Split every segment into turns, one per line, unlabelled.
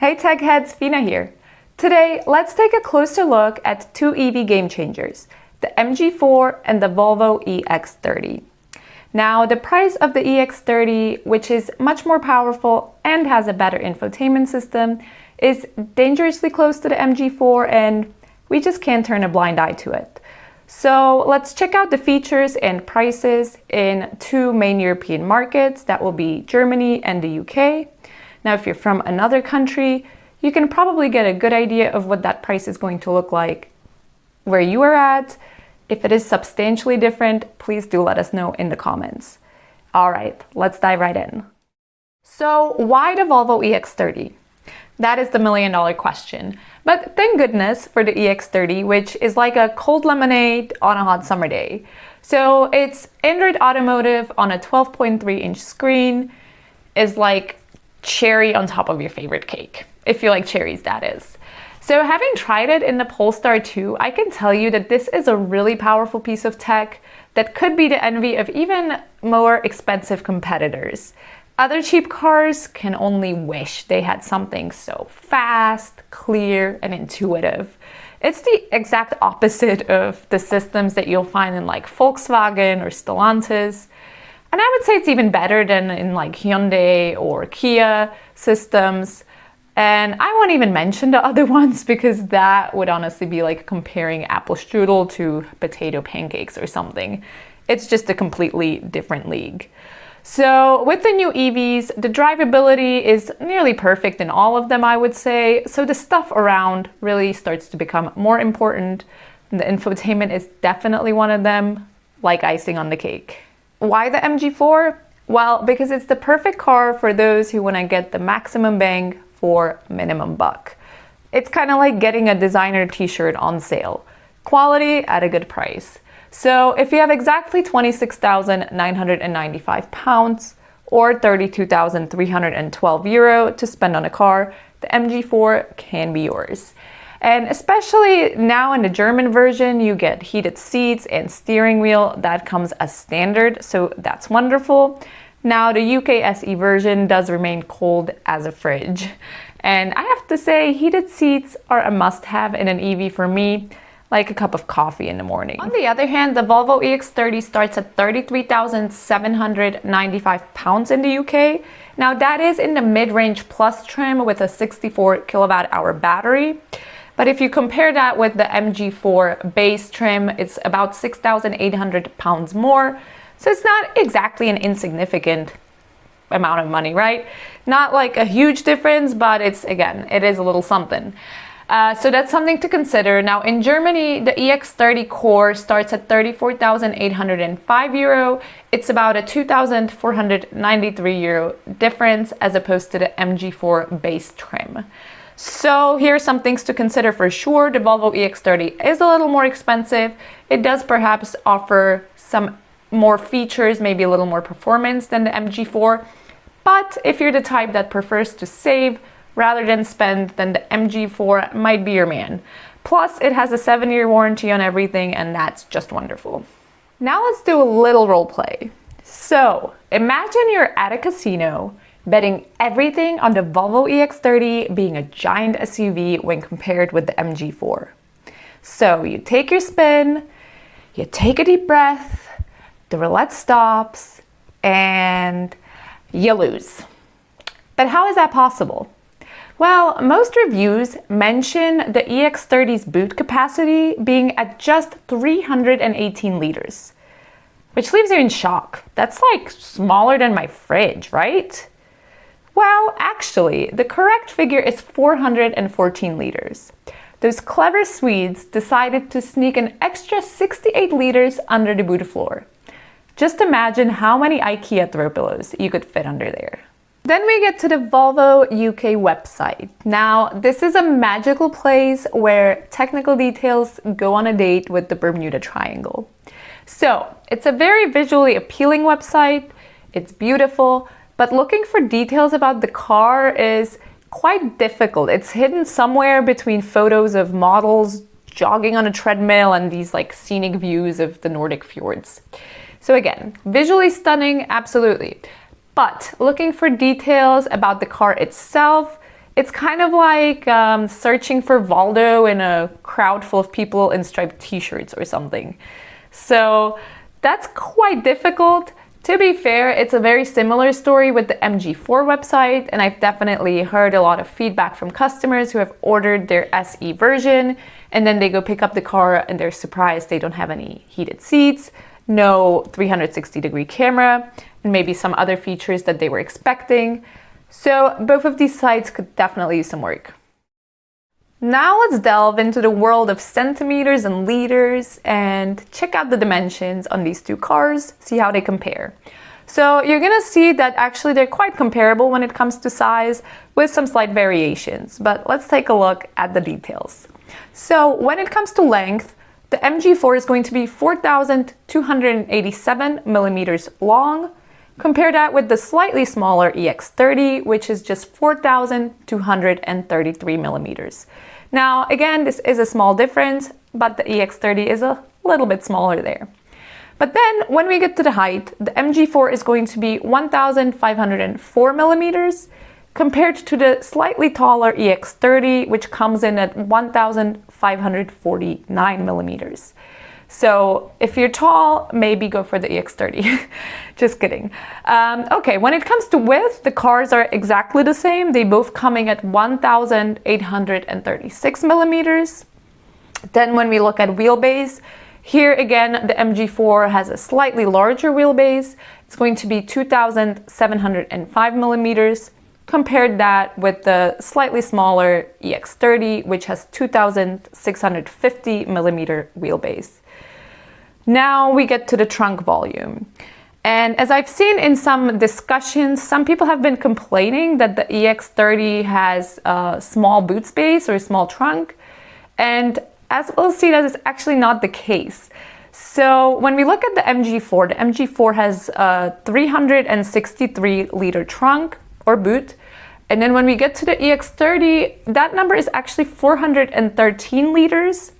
Hey tech heads, Fina here. Today, let's take a closer look at two EV game changers, the MG4 and the Volvo EX30. Now, the price of the EX30, which is much more powerful and has a better infotainment system, is dangerously close to the MG4, and we just can't turn a blind eye to it. So let's check out the features and prices in two main European markets. That will be Germany and the UK. Now, if you're from another country, you can probably get a good idea of what that price is going to look like where you are at. If it is substantially different, please do let us know in the comments. All right, let's dive right in. So why the Volvo EX30? That is the million-dollar question. But thank goodness for the EX30, which is like a cold lemonade on a hot summer day. So it's Android Automotive on a 12.3-inch screen, is like cherry on top of your favorite cake, if you like cherries, that is. So having tried it in the Polestar 2, I can tell you that this is a really powerful piece of tech that could be the envy of even more expensive competitors. Other cheap cars can only wish they had something so fast, clear, and intuitive. It's the exact opposite of the systems that you'll find in like Volkswagen or Stellantis. And I would say it's even better than in like Hyundai or Kia systems. And I won't even mention the other ones because that would honestly be like comparing apple strudel to potato pancakes or something. It's just a completely different league. So with the new EVs, the drivability is nearly perfect in all of them, I would say. So the stuff around really starts to become more important. The infotainment is definitely one of them, like icing on the cake. Why the MG4? Well, because it's the perfect car for those who want to get the maximum bang for minimum buck. It's kind of like getting a designer t-shirt on sale. Quality at a good price. So if you have exactly 26,995 pounds or 32,312 euro to spend on a car, the MG4 can be yours. And especially now in the German version, you get heated seats and steering wheel. That comes as standard, so that's wonderful. Now the UK SE version does remain cold as a fridge. And I have to say, heated seats are a must-have in an EV for me, like a cup of coffee in the morning. On the other hand, the Volvo EX30 starts at 33,795 pounds in the UK. Now that is in the mid-range plus trim with a 64 kilowatt hour battery. But if you compare that with the MG4 base trim, it's about 6,800 pounds more. So it's not exactly an insignificant amount of money, right? Not like a huge difference, but it's, again, it is a little something. So that's something to consider. Now in Germany, the EX30 Core starts at 34,805 euro. It's about a 2,493 euro difference as opposed to the MG4 base trim. So here are some things to consider for sure. The Volvo EX30 is a little more expensive. It does perhaps offer some more features, maybe a little more performance than the MG4. But if you're the type that prefers to save rather than spend, then the MG4 might be your man. Plus, it has a 7-year warranty on everything, and that's just wonderful. Now let's do a little role play. So imagine you're at a casino betting everything on the Volvo EX30 being a giant SUV when compared with the MG4. So you take your spin, you take a deep breath, the roulette stops, and you lose. But how is that possible? Well, most reviews mention the EX30's boot capacity being at just 318 liters, which leaves you in shock. That's like smaller than my fridge, right? Well, actually, the correct figure is 414 liters. Those clever Swedes decided to sneak an extra 68 liters under the boot floor. Just imagine how many IKEA throw pillows you could fit under there. Then we get to the Volvo UK website. Now, this is a magical place where technical details go on a date with the Bermuda Triangle. So, it's a very visually appealing website, it's beautiful, but looking for details about the car is quite difficult. It's hidden somewhere between photos of models jogging on a treadmill and these like scenic views of the Nordic fjords. So again, visually stunning, absolutely. But looking for details about the car itself, It's kind of like searching for Waldo in a crowd full of people in striped t-shirts or something. So that's quite difficult. To be fair, it's a very similar story with the MG4 website, and I've definitely heard a lot of feedback from customers who have ordered their SE version, and then they go pick up the car and they're surprised they don't have any heated seats, no 360-degree camera, and maybe some other features that they were expecting. So both of these sites could definitely use some work. Now let's delve into the world of centimeters and liters and check out the dimensions on these two cars, see how they compare. So you're gonna see that actually they're quite comparable when it comes to size, with some slight variations, but let's take a look at the details. So when it comes to length, the MG4 is going to be 4,287 millimeters long. Compare that with the slightly smaller EX30, which is just 4,233 millimeters. Now, again, this is a small difference, but the EX30 is a little bit smaller there. But then when we get to the height, the MG4 is going to be 1,504 millimeters compared to the slightly taller EX30, which comes in at 1,549 millimeters. So if you're tall, maybe go for the EX30. Just kidding. Okay, when it comes to width, the cars are exactly the same. They both coming at 1,836 millimeters. Then when we look at wheelbase, here again, the MG4 has a slightly larger wheelbase. It's going to be 2,705 millimeters. Compared that with the slightly smaller EX30, which has 2,650 millimeter wheelbase. Now we get to the trunk volume. And as I've seen in some discussions, some people have been complaining that the EX30 has a small boot space or a small trunk. And as we'll see, that is actually not the case. So when we look at the MG4 has a 363 liter trunk or boot. And then when we get to the EX30, that number is actually 413 liters,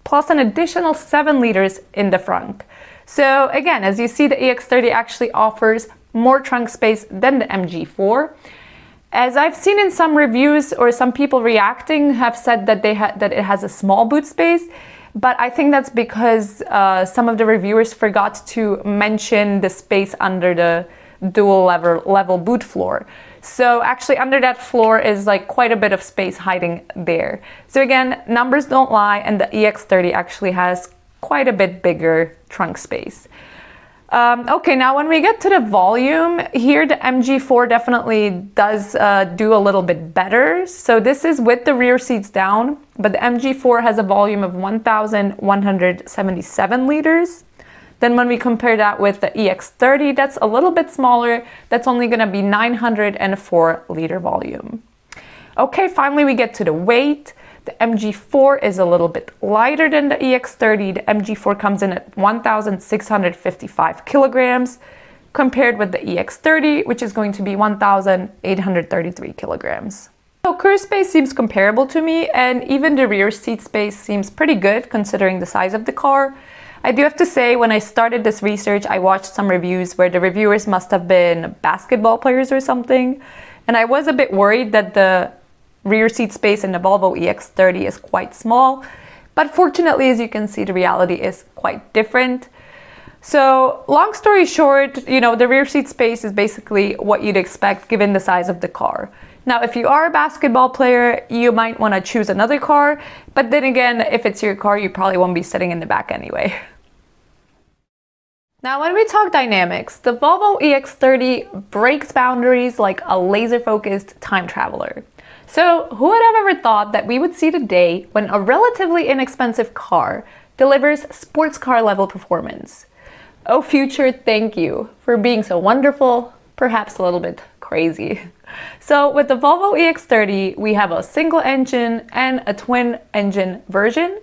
plus an additional 7 liters in the front. So again, as you see, the EX30 actually offers more trunk space than the MG4. As I've seen in some reviews, or some people reacting have said that that it has a small boot space, but I think that's because some of the reviewers forgot to mention the space under the dual level boot floor. So actually under that floor is like quite a bit of space hiding there. So again, numbers don't lie, and the EX30 actually has quite a bit bigger trunk space. Okay, now when we get to the volume, here the MG4 definitely does do a little bit better. So this is with the rear seats down, but the MG4 has a volume of 1,177 liters. Then when we compare that with the EX30, that's a little bit smaller. That's only gonna be 904 liter volume. Okay, finally we get to the weight. The MG4 is a little bit lighter than the EX30. The MG4 comes in at 1,655 kilograms, compared with the EX30, which is going to be 1,833 kilograms. So cruise space seems comparable to me, and even the rear seat space seems pretty good considering the size of the car. I do have to say, when I started this research, I watched some reviews where the reviewers must have been basketball players or something, and I was a bit worried that the rear seat space in the Volvo EX30 is quite small, but fortunately, as you can see, the reality is quite different. So long story short, the rear seat space is basically what you'd expect given the size of the car. Now, if you are a basketball player, you might want to choose another car, but then again, if it's your car, you probably won't be sitting in the back anyway. Now, when we talk dynamics, the Volvo EX30 breaks boundaries like a laser-focused time traveler. So who would have ever thought that we would see the day when a relatively inexpensive car delivers sports car level performance? Oh future, thank you for being so wonderful, perhaps a little bit crazy. So with the Volvo EX30, we have a single engine and a twin engine version,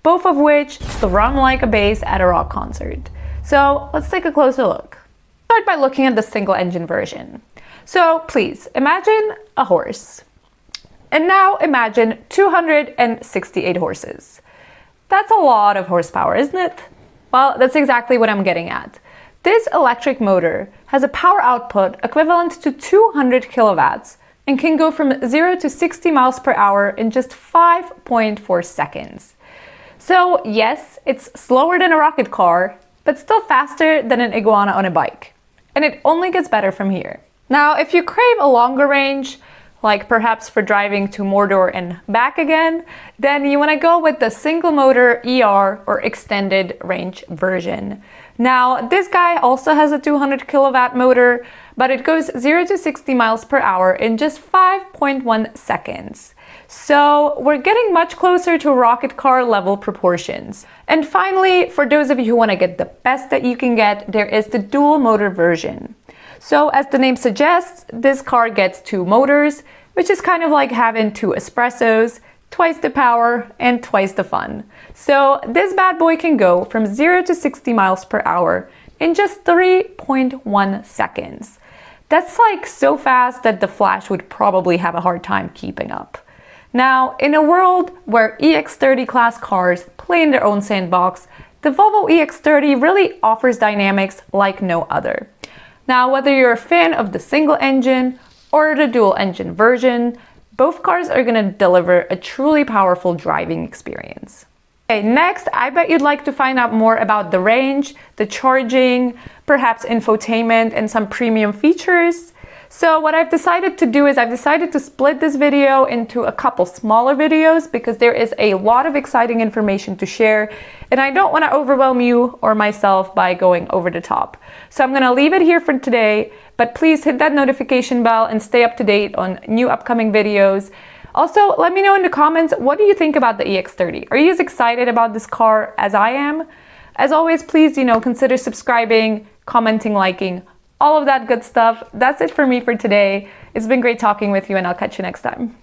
both of which thrum like a bass at a rock concert. So let's take a closer look. Start by looking at the single engine version. So please imagine a horse. And now imagine 268 horses. That's a lot of horsepower, isn't it? Well, that's exactly what I'm getting at. This electric motor has a power output equivalent to 200 kilowatts and can go from 0 to 60 miles per hour in just 5.4 seconds. So yes, it's slower than a rocket car, but still faster than an iguana on a bike. And it only gets better from here. Now, if you crave a longer range, like perhaps for driving to Mordor and back again, then you want to go with the single motor ER or extended range version. Now, this guy also has a 200 kilowatt motor, but it goes 0 to 60 miles per hour in just 5.1 seconds. So we're getting much closer to rocket car level proportions. And finally, for those of you who want to get the best that you can get, there is the dual motor version. So as the name suggests, this car gets 2 motors, which is kind of like having 2 espressos, twice the power and twice the fun. So this bad boy can go from 0 to 60 miles per hour in just 3.1 seconds. That's like so fast that the Flash would probably have a hard time keeping up. Now, in a world where EX30 class cars play in their own sandbox, the Volvo EX30 really offers dynamics like no other. Now, whether you're a fan of the single engine or the dual engine version, both cars are going to deliver a truly powerful driving experience. Okay, next, I bet you'd like to find out more about the range, the charging, perhaps infotainment, and some premium features. So what I've decided to do is I've decided to split this video into a couple smaller videos because there is a lot of exciting information to share and I don't want to overwhelm you or myself by going over the top. So I'm going to leave it here for today, but please hit that notification bell and stay up to date on new upcoming videos. Also, let me know in the comments, what do you think about the EX30? Are you as excited about this car as I am? As always, please, consider subscribing, commenting, liking, all of that good stuff. That's it for me for today. It's been great talking with you and I'll catch you next time.